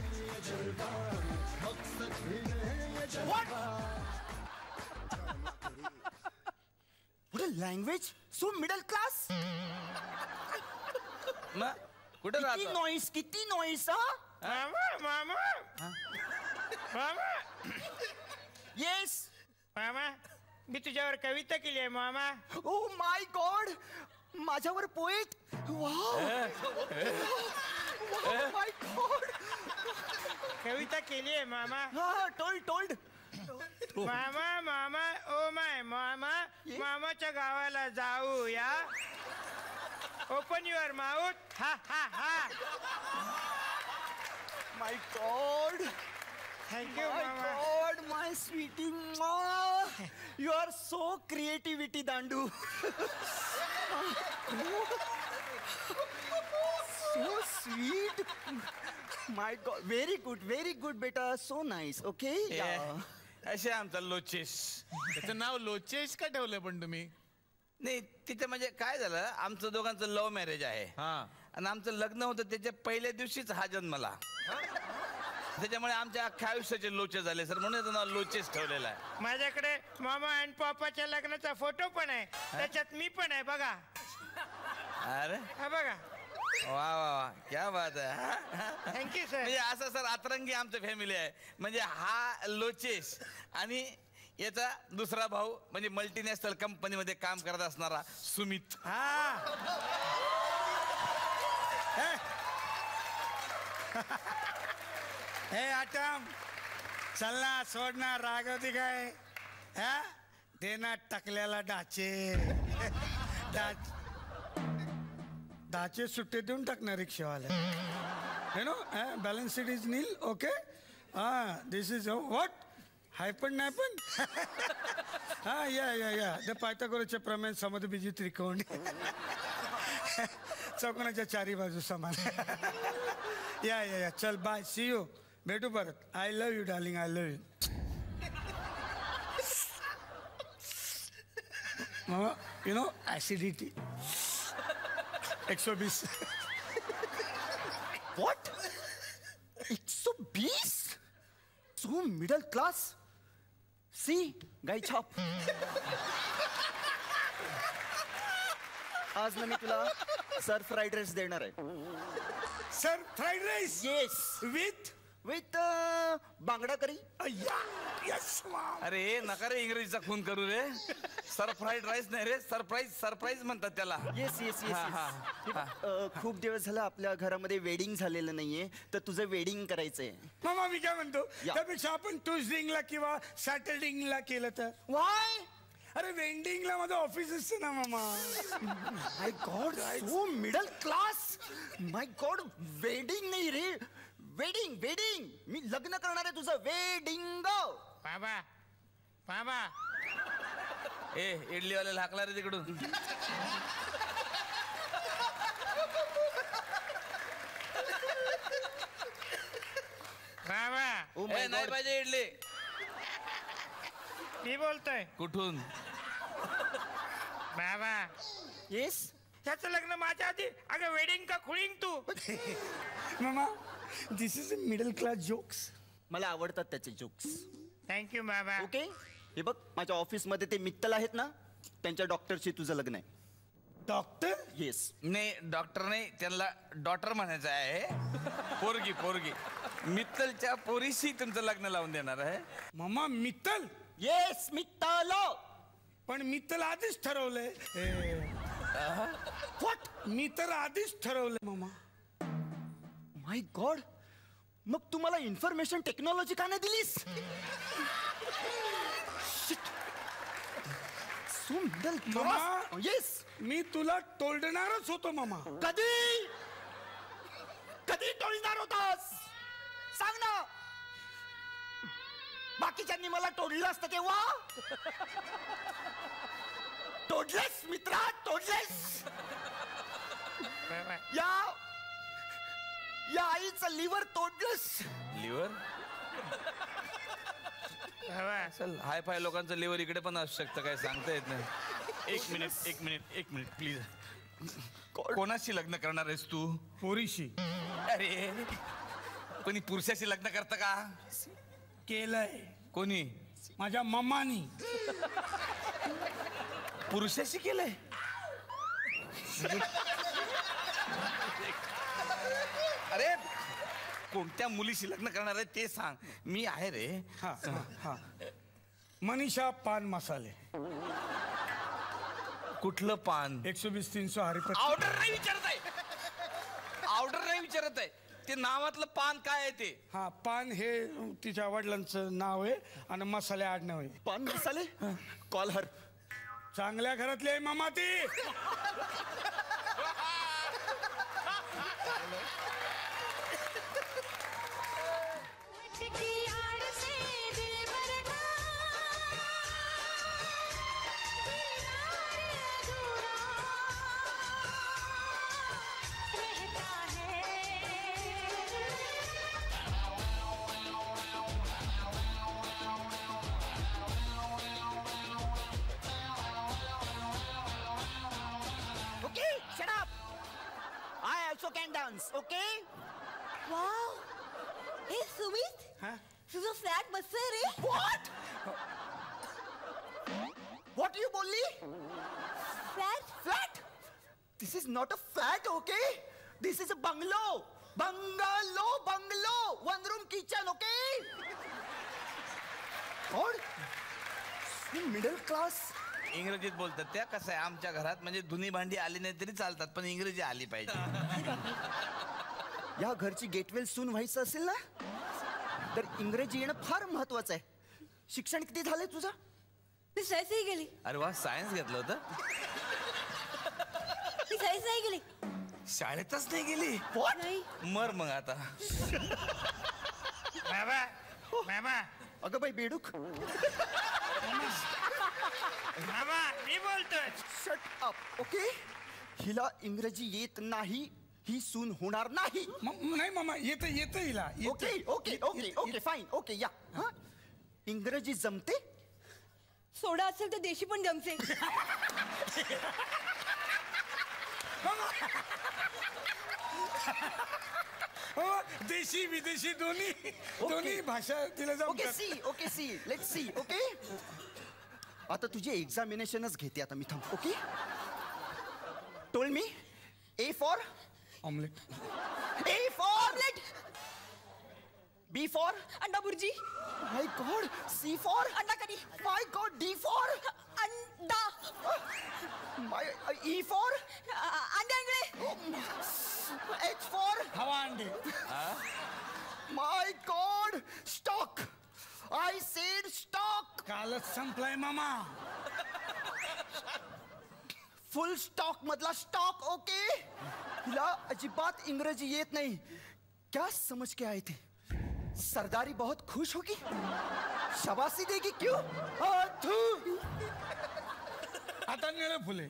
Speaker 12: what what a language so middle class.
Speaker 10: कुठे राहतो.
Speaker 12: किती नॉईस.
Speaker 11: मामा मामा मामा.
Speaker 12: येस
Speaker 11: मामा मी तुझ्यावर कविता केली आहे मामा.
Speaker 12: ओ माय गॉड माझ्यावर पोएट. वाव माय गॉड.
Speaker 11: कविता केली आहे मामा.
Speaker 12: हा टोल्ड
Speaker 11: मामा मामा ओ माय मामा. मामाच्या गावाला जाऊया. Open your mouth. हा हा हा.
Speaker 12: My God.
Speaker 11: थँक्यू
Speaker 12: माय
Speaker 11: मामा.
Speaker 12: God my sweetie. You are so creativity दांडू. So sweet. My God very good बेटा. So nice. ओके
Speaker 10: असे आमचा लोचेस.
Speaker 3: त्याचं नाव लोचेश का ठेवलंय पण तुम्ही.
Speaker 10: नाही तिथे म्हणजे काय झालं आमचं दोघांचं लव्ह मॅरेज आहे. आणि आमचं लग्न होतं त्याच्या पहिल्या दिवशीच हा जन्मला. त्याच्यामुळे आमच्या अख्ख्या आयुष्याचे लोचे झाले सर. म्हणून नाव लोचेस ठेवलेला आहे.
Speaker 11: माझ्याकडे मामा आणि पापाच्या लग्नाचा फोटो पण आहे. त्याच्यात मी पण आहे बघा.
Speaker 10: अरे
Speaker 11: हा बघा.
Speaker 10: वा वा वा क्या बात आहे.
Speaker 11: Thank you sir.
Speaker 10: म्हणजे असं सर अतरंगी आमचं फॅमिली आहे. म्हणजे हा लोचेस आणि याचा दुसरा भाऊ म्हणजे मल्टीनॅशनल कंपनीमध्ये काम करत असणारा सुमित.
Speaker 11: हे आटम चलना सोडणार रागवती काय. हा देना टाकलेला डाचे. डाचे सुट्टे देऊन टाकणार रिक्षावाला. You know balance sheet is nil. Okay this is what हायपन नायपन. हा या द पायथागोरसचे प्रमेय समद्विजी त्रिकोण. चौकोनाच्या चारी बाजू समान. या चल बाय सी यू. भेटू परत. I love you darling. I love you. You know acidity 120.
Speaker 12: What 120. So middle class. सी गाई छाप. आज ना मी तुला सर फ्राईड राईस देणार आहे.
Speaker 11: Sir fried rice.
Speaker 12: Yes
Speaker 11: with
Speaker 12: with बांगडा करी.
Speaker 10: अरे नका रे इंग्रजीचा खून करू रे. सरफ्राईड राईस नाही रे, सरप्राईज म्हणतात त्याला.
Speaker 12: Yes yes yes. खूप दिवस झालं आपल्या घरामध्ये वेडिंग झालेलं नाहीये, तर तुझं वेडिंग करायचंय.
Speaker 11: मामा मी काय म्हणतो, त्यापेक्षा आपण ट्युजडिंगला किंवा सॅटरडिंगला केलं तर.
Speaker 12: वाय?
Speaker 11: अरे वेंडिंगला माझं ऑफिस असतं ना मामा.
Speaker 12: माय गॉड, सो मिडल क्लास. माय गॉड, वेडिंग नाही रे, वेडिंग वेडिंग. मी लग्न करणार आहे तुझं. वेडिंग.
Speaker 10: बाबा बाबा ए इडलीवाल्याला हाकला रे तिकडून. बाबा नाही पाहिजे इडली.
Speaker 11: मी बोलतोय.
Speaker 10: कुठून?
Speaker 11: बाबा
Speaker 12: येस.
Speaker 11: त्याचं लग्न माझ्या आधी. अगं वेडिंग का खुळींग तू. मामा this is a middle class jokes.
Speaker 12: मला आवडतात त्याचे जोक्स.
Speaker 11: थँक्यू बाबा.
Speaker 12: ओके, हे बघ माझ्या ऑफिसमध्ये ते मित्तल आहेत ना, त्यांच्या डॉक्टरशी तुझं लग्न आहे.
Speaker 11: डॉक्टर?
Speaker 12: येस.
Speaker 10: नाही डॉक्टर नाही, त्यांना डॉक्टर म्हणायचं आहे. पोरगी मित्तलच्या पोरीशी तुमचं लग्न लावून देणार आहे.
Speaker 11: मामा मित्तल?
Speaker 12: येस मित्तल.
Speaker 11: पण मी तर आधीच ठरवलंय.
Speaker 12: व्हॉट?
Speaker 11: मी तर आधीच ठरवलंय मामा.
Speaker 12: माय गॉड, मग तू मला इन्फॉर्मेशन टेक्नॉलॉजी का नाही दिलीस?
Speaker 11: मामा
Speaker 12: येस,
Speaker 11: मी तुला टोलणारच होतो मामा.
Speaker 12: कधी कधी टोलणार होतास सांग ना. बाकीच्यांनी मला टोडलं असतं तेव्हा. तोडलेस मित्रा, तोडलेस. या आईचं लिव्हर तोडलंस.
Speaker 10: लिव्हर? चल हाय फाय लोकांचं लिव्हर इकडे पण असू शकतं, काय सांगता येत नाही.
Speaker 3: एक मिनिट प्लीज.
Speaker 10: कोणाशी लग्न करणार आहेस तू?
Speaker 11: पोरीशी.
Speaker 10: अरे कोणी पुरुषाशी लग्न करतं का?
Speaker 11: केलंय.
Speaker 10: कोणी?
Speaker 11: माझ्या मम्मानी.
Speaker 10: पुरुषाशी केलंय? अरे कोणत्या मुलीशी लग्न करणार आहे ते सांग. मी आहे रे.
Speaker 11: हा मनीषा पान मसाले.
Speaker 10: कुठलं पान?
Speaker 11: 120 300 हरिपत.
Speaker 10: ऑर्डर नाही विचारत आहे. ते नावातलं पान काय आहे ते?
Speaker 11: हा पान हे तिच्या वडिलांचं नाव आहे आणि मसाले आडनाव आहे.
Speaker 12: पान मसाले. Call her.
Speaker 11: चांगल्या घरातली आहे मामा ती.
Speaker 12: Can dance, okay?
Speaker 5: वाव, हे सुमित, तुझं फ्लॅट मस्त आहे रे.
Speaker 12: What you बोलली?
Speaker 5: Flat?
Speaker 12: This is not a flat, okay? This is a bungalow. Bungalow. 1 room kitchen, okay? और मिडल क्लास.
Speaker 10: इंग्रजीत बोलतात त्या. कसं आहे आमच्या घरात म्हणजे धुनी भांडी आली नाही तरी चालतात, पण इंग्रजी आली पाहिजे.
Speaker 12: या घरची गेटवेल सून व्हायचं असेल ना, तर इंग्रजी येणं फार महत्वाचं आहे. शिक्षण किती झालंय तुझं?
Speaker 5: मी सायन्सही गेली.
Speaker 10: अरे वा, सायन्स घेतलं होतं?
Speaker 5: मी सायन्स नाही गेली.
Speaker 10: शाळेतच नाही गेली?
Speaker 5: नाही.
Speaker 10: मर मग आता.
Speaker 11: मामा
Speaker 12: अगं बाई बेडूक.
Speaker 11: मामा मी बोलतोय.
Speaker 12: Shut up, okay? हिला इंग्रजी येत नाही, ही सून होणार नाही.
Speaker 11: नाही मामा येतं हिला.
Speaker 12: Okay fine. ओके या. इंग्रजी जमते?
Speaker 5: सोडा असेल तर देशी पण जमते.
Speaker 11: देशी विदेशी दोन्ही भाषा तिला जमतात.
Speaker 12: Okay see let's see. Okay, आता तुझी एक्झामिनेशनच घेते आता मी. थांब. Okay, told me. A for
Speaker 11: omelette.
Speaker 12: A for omelette. B for
Speaker 5: अंडा bhurji.
Speaker 12: My God. C for
Speaker 5: अंडा करी.
Speaker 12: My God. D for
Speaker 5: अंडा.
Speaker 12: My E for
Speaker 5: अंडे अंडे.
Speaker 12: H for
Speaker 11: हवा अंडे.
Speaker 12: My God. Stock. I said stock.
Speaker 11: कालच संपलाय मामा.
Speaker 12: फुल स्टॉक मधला स्टॉक. ओके. हिला अजिबात इंग्रजी येत नाही. क्या समझ के आए थे? सरदारी बहुत खुश होगी, शाबाशी देगी. क्यों?
Speaker 11: आता निळे फुले.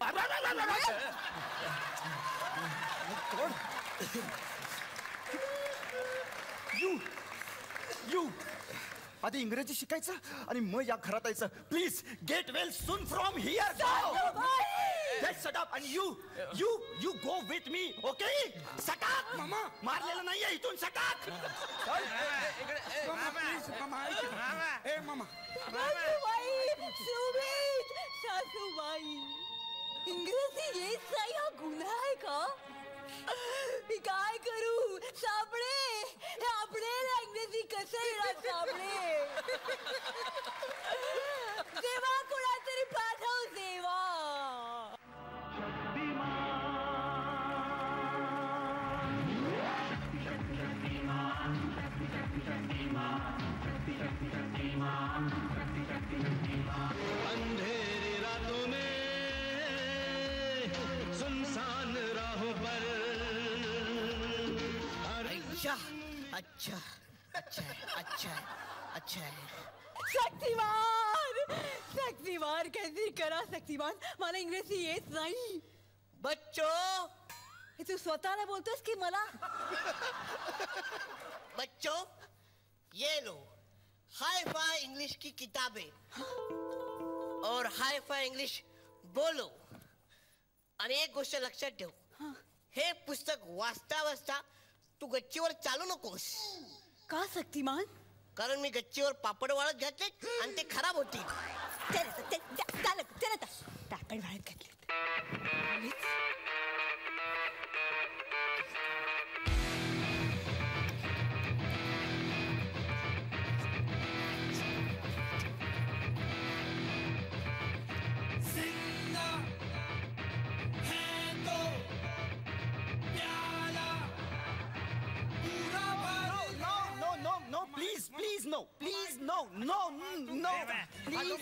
Speaker 12: यू आधी इंग्रजी शिकायचं आणि मग या घरात यायचं. Please get well soon from here. Shut up. आणि you go with me. Okay. सटाक. मामा मारलेलं नाहीये इथून. सटाक.
Speaker 5: सासूबाई इंग्रजी येत नाही हा गुन्हा आहे का? मी काय करू? सापडे आपल्याला इंग्रजी कसं येणार? सापडे देवा, कोणातरी पाठव देवा.
Speaker 13: अंधेरी रातों में सुनसान राहों पर.
Speaker 12: अच्छा अच्छा अच्छा अच्छा अच्छा.
Speaker 5: शक्तिमान शक्तिमान कैसी करा शक्तिमान, मला इंग्रजी येत नाही.
Speaker 14: बच्चो,
Speaker 5: हे तू स्वतःला बोलतोस की मला?
Speaker 14: बच्चो ये लो हाई फाई इंग्लिश की किताबें और हाई फाई इंग्लिश बोलो. आणि एक गोष्ट लक्षात ठेव, हे पुस्तक वाचता वाचता तू गच्चीवर चालू नकोस.
Speaker 5: का शक्तिमान?
Speaker 14: कारण मी गच्चीवर पापड वाळत घातले आणि ते खराब होतील.
Speaker 5: पापड वाळत घातले.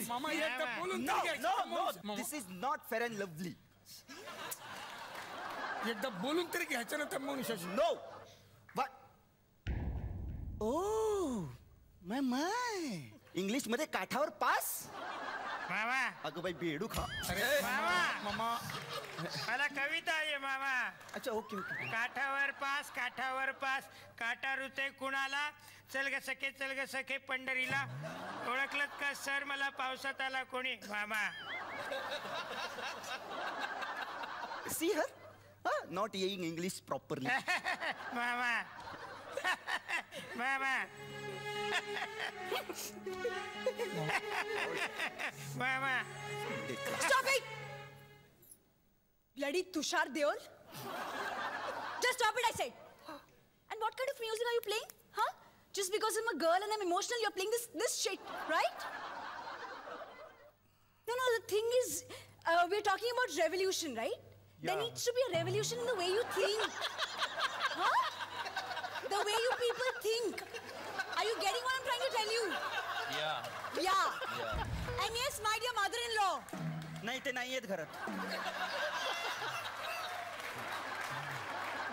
Speaker 11: मामा एकदा बोलून
Speaker 12: No, this is not fair and lovely.
Speaker 11: एकदा बोलून तरी घ्यायचं ना त्या मनुष्याशी.
Speaker 12: No. What? Oh, my English मध्ये काठावर पास.
Speaker 15: मामा
Speaker 12: अगं बाई बेडू खा.
Speaker 15: मामा मला कविता आहे मामा.
Speaker 12: अच्छा ओके ओके.
Speaker 15: काठावर पास काटा रुते कुणाला. चल ग सखे पंढरीला. ओळखलं का सर मला पावसात आला कोणी? मामा
Speaker 12: See her? Not saying English properly.
Speaker 15: मामा मामा मामा.
Speaker 5: Stop it! Bloody Tushar Deol. Just stop it, I said. And what kind of music are you playing? Huh? Just because I'm a girl and I'm emotional, you're playing this shit, right? No, the thing is, we're talking about revolution, right?
Speaker 12: Yeah.
Speaker 5: There needs to be a revolution in the way you think. Huh? The way you people think. Are you getting what I'm trying to tell you? Yeah. And yes, my dear mother-in-law.
Speaker 12: नाही ते नाही येत घरात.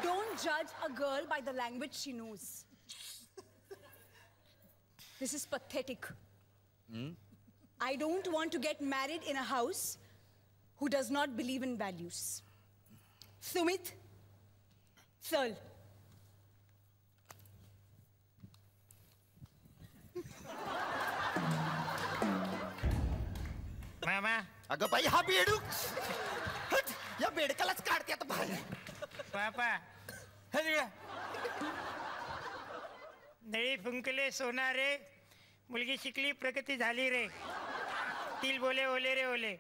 Speaker 5: Don't judge a girl by the language she knows. This is pathetic. I don't want to get married in a house who does not believe in values. Sumit, Sir.
Speaker 15: मामा
Speaker 12: अगं बाई हा बेडू. हट, या बेडकालाच काढते आता बाहेर.
Speaker 15: पापा नळी फुंकले सोनारे. मुलगी शिकली प्रगती झाली रे. तिल बोले ओले रे ओले.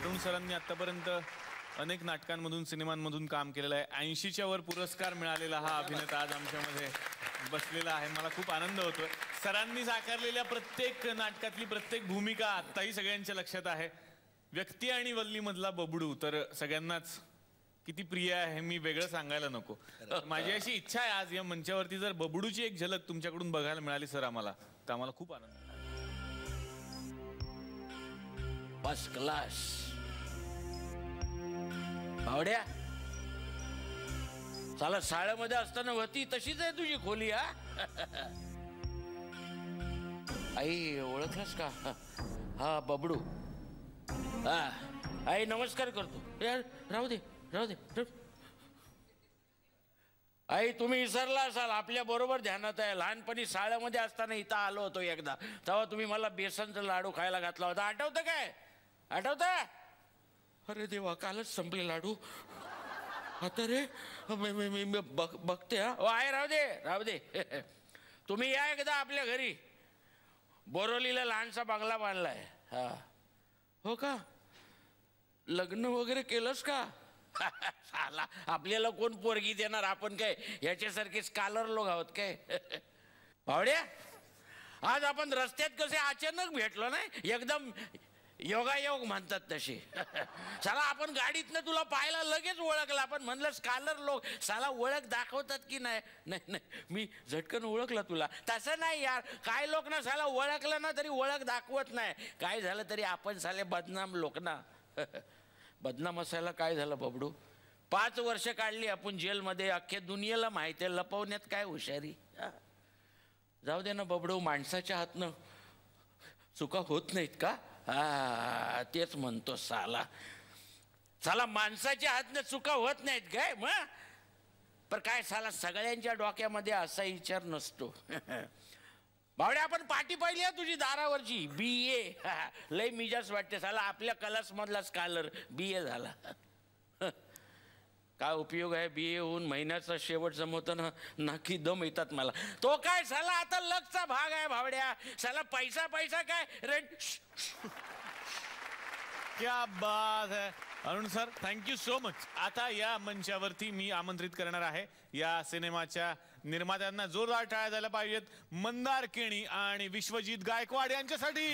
Speaker 3: तरुण सरांनी आतापर्यंत अनेक नाटकांमधून सिनेमांमधून काम केलेलं आहे. 80च्या वर पुरस्कार मिळालेला हा अभिनेता आज आमच्यामध्ये बसलेला आहे. मला खूप आनंद होतोय. सरांनी साकारलेल्या प्रत्येक नाटकातली प्रत्येक भूमिका आत्ताही सगळ्यांच्या लक्षात आहे. व्यक्ती आणि वल्ली मधला बबडू तर सगळ्यांनाच किती प्रिय आहे मी वेगळं सांगायला नको. माझी अशी इच्छा आहे आज या मंचावरती जर बबडूची एक झलक तुमच्याकडून बघायला मिळाली सर आम्हाला, तर आम्हाला खूप आनंद.
Speaker 4: First class. भावड्या, चला शाळेमध्ये असताना होती तशीच आहे तुझी खोली. हा आई ओळखलंस का? हा बबडू. हा आई नमस्कार करतो. यार राहू दे राहू दे. आई तुम्ही विसरला असाल आपल्या बरोबर ध्यानात आहे. लहानपणी शाळेमध्ये असताना इथं आलो होतो एकदा, तेव्हा तुम्ही मला बेसनचा लाडू खायला घातला होता. आठवतं काय? आठवतं? अरे देवा, कालच संपले लाडू. आता रे मी बघते. हा आहे, राहू दे राहू दे. तुम्ही या एकदा आपल्या घरी. बोरोलीला लहानसा बंगला बांधलाय. हा हो का? लग्न वगैरे केलंस का? साला आपल्याला कोण पोरगी देणार? आपण काय याच्यासारखे स्कॉलर लोक आहोत काय? भावड्या, आज आपण रस्त्यात कसे अचानक भेटलो नाही, एकदम योगायोग म्हणतात तशी. साला आपण गाडीतनं तुला पाहायला लगेच ओळखला. आपण म्हणलं स्कॉलर लोक साला ओळख दाखवतात की नाही. नाही मी झटकन ओळखला तुला. तसं नाही यार, काय लोक ना साला ओळखलं ना तरी ओळख दाखवत नाही. काय झालं तरी आपण साले बदनाम लोक ना. बदनाम असायला काय झालं बबडू? 5 वर्ष काढली आपण जेलमध्ये. अख्ख्या दुनियेला माहिती आहे. लपवण्यात काय हुशारी. जाऊ दे ना बबडू, माणसाच्या हातनं चुका होत नाहीत का? हा तेच म्हणतो साला. साला माणसाच्या हातनं चुका होत नाहीत काय? मग पण काय साला सगळ्यांच्या डोक्यामध्ये असा विचार नसतो. भावड्या, आपण पाठी पाहिली आहे तुझी दारावरची. BA. लय मिजास वाटते साला. आपल्या क्लास मधला स्कॉलर BA झाला. काय उपयोग आहे BA होऊन? महिन्याचा शेवट जमवताना नाकी दम येतात मला. तो काय साला आता लकचा भाग आहे भावड्या. साला पैसा पैसा काय रेंट.
Speaker 3: क्या बात है Arun sir, thank you so much. आता या मंचावरती मी आमंत्रित करणार आहे या सिनेमाच्या निर्मात्यांना. जोरदार टाळ्या झाल्या पाहिजेत मंदार केणी आणि विश्वजित गायकवाड यांच्यासाठी.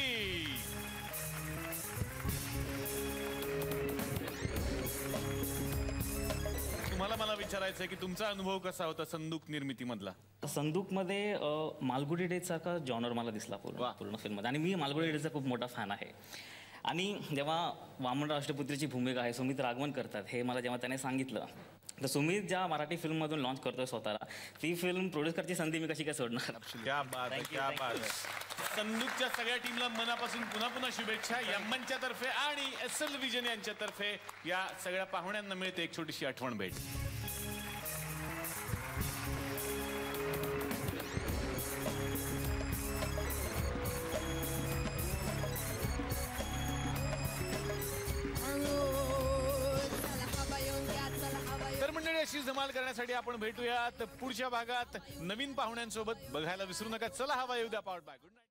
Speaker 3: तुम्हाला मला विचारायचं आहे की तुमचा अनुभव कसा होता संदूक निर्मिती मधला?
Speaker 16: संदूकमध्ये मालगुडी डेज सारखा जॉनर मला दिसला पूर्ण फिल्ममध्ये. आणि मी मालगुडी डेजचा खूप मोठा फॅन आहे. आणि जेव्हा वामन राष्ट्रपुत्रीची भूमिका आहे सुमित राघवन करतात हे मला जेव्हा त्याने सांगितलं, तर सुमित ज्या मराठी फिल्ममधून लॉन्च करतोय स्वतःला, ती फिल्म प्रोड्यूस करायची संधी मी कशी काय सोडणार?
Speaker 3: क्या बात आहे, क्या बात आहे. संदूकच्या सगळ्या टीमला मनापासून पुन्हा पुन्हा शुभेच्छा. या मंचातर्फे आणि SL विजन यांच्यातर्फे या सगळ्या पाहुण्यांना मिळते एक छोटीशी आठवण भेट. अशी धमाल करण्यासाठी आपण भेटूयात पुढच्या भागात नवीन पाहुण्यांसोबत. बघायला विसरू नका. चला हवा येऊ द्या. पावड बाय. Good night.